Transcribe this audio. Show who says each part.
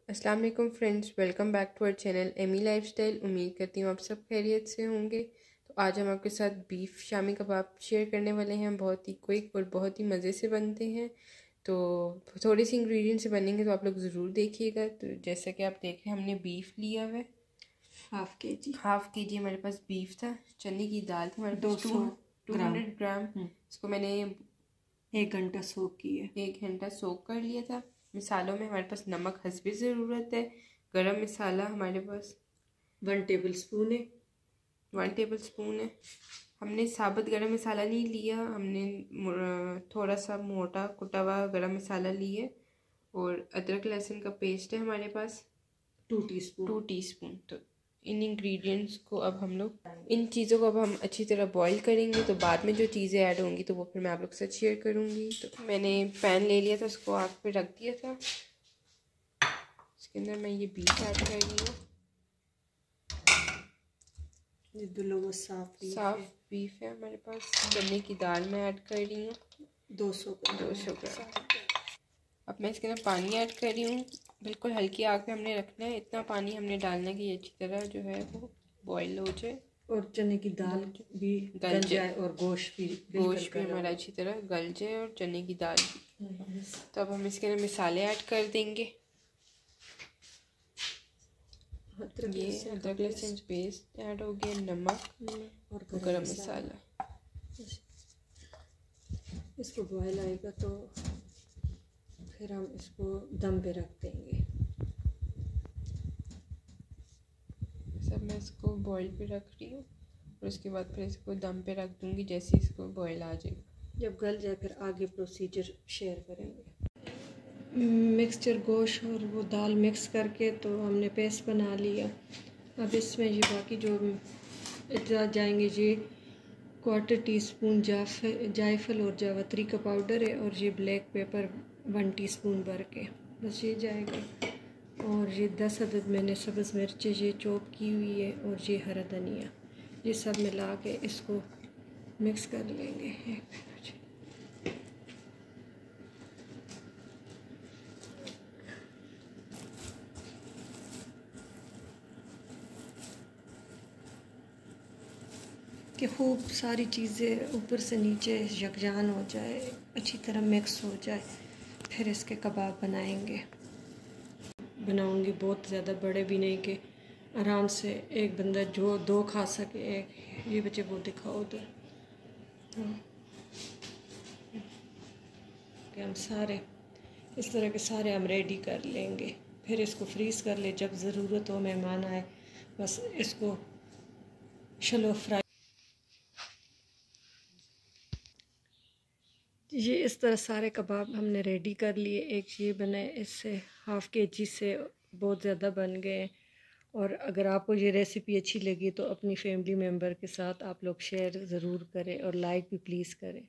Speaker 1: अस्सलाम वालेकुम friends, welcome back to our channel Amy lifestyle. उम्मीद करती हूँ आप सब खैरियत से होंगे। तो आज हम आपके साथ बीफ शामी कबाब शेयर करने वाले हैं। बहुत ही क्विक और बहुत ही मज़े से बनते हैं। तो थोड़े से इंग्रेडिएंट से बनेंगे तो आप लोग ज़रूर देखिएगा। तो जैसा कि आप देख रहे हैं, हमने बीफ लिया हुआ है हाफ़ के जी हमारे पास बीफ था। चने की दाल थी हमारे पास 200 ग्राम। इसको मैंने
Speaker 2: 1 घंटा
Speaker 1: सोक कर लिया था। मिसालों में हमारे पास नमक हस्बे ज़रूरत है। गरम मसाला हमारे पास
Speaker 2: 1 टेबल स्पून है।
Speaker 1: 1 टेबल स्पून है। हमने साबुत गरम मसाला नहीं लिया, हमने थोड़ा सा मोटा कुटा हुआ गरम मसाला लिया। और अदरक लहसुन का पेस्ट है हमारे पास
Speaker 2: 2 टीस्पून।
Speaker 1: तो इन इंग्रेडिएंट्स को अब हम लोग इन चीज़ों को अब हम अच्छी तरह बॉईल करेंगे। तो बाद में जो चीज़ें ऐड होंगी तो वो फिर मैं आप लोग के साथ शेयर करूँगी। तो मैंने पैन ले लिया था, उसको आग पे रख दिया था। इसके अंदर मैं ये बीफ ऐड कर रही हूँ। साफ बीफ है हमारे पास। चने की दाल मैं ऐड कर रही हूँ 200 ग्राम। अब मैं इसके अंदर पानी ऐड कर रही हूँ। बिल्कुल हल्की आग पे हमने रखना है। इतना पानी हमने डालना है कि अच्छी तरह जो है वो बॉईल हो जाए
Speaker 2: और चने की दाल भी गल जाए और गोश्त भी
Speaker 1: हमारा अच्छी तरह गल जाए और चने की दाल भी। तो अब हम इसके अंदर मसाले ऐड कर देंगे। ये अदरक लहसुन पेस्ट ऐड हो गया, नमक और गरम मसाला।
Speaker 2: इसको बॉयल आएगा तो फिर हम इसको दम पे रख देंगे।
Speaker 1: सब मैं इसको बॉयल पे रख रही हूँ और उसके बाद फिर इसको दम पे रख दूँगी जैसे इसको बॉयल आ जाएगा।
Speaker 2: जब गल जाए फिर आगे प्रोसीजर शेयर करेंगे। मिक्सचर गोश्त और वो दाल मिक्स करके तो हमने पेस्ट बना लिया। अब इसमें ये बाकी जो इतना जाएंगे, ये 1/4 टीस्पून जायफल और जावित्री का पाउडर है और ये ब्लैक पेपर 1 टीस्पून भर के बस ये जाएगा। और ये 10 अदद मैंने सब्ज़ मिर्चें ये चॉप की हुई है और ये हरा धनिया, ये सब मिला के इसको मिक्स कर लेंगे। कि खूब सारी चीज़ें ऊपर से नीचे यकजान हो जाए, अच्छी तरह मिक्स हो जाए, फिर इसके कबाब बनाऊंगी। बहुत ज़्यादा बड़े भी नहीं कि आराम से एक बंदा जो 2 खा सके। एक ये बच्चे वो दिखाओ उधर। कि हम सारे इस तरह के सारे हम रेडी कर लेंगे, फिर इसको फ्रीज़ कर ले। जब ज़रूरत हो, मेहमान आए, बस इसको शलो फ्राई। ये इस तरह सारे कबाब हमने रेडी कर लिए। एक ये बने, इससे हाफ़ केजी से बहुत ज़्यादा बन गए। और अगर आपको ये रेसिपी अच्छी लगी तो अपनी फैमिली मेम्बर के साथ आप लोग शेयर ज़रूर करें और लाइक भी प्लीज़ करें।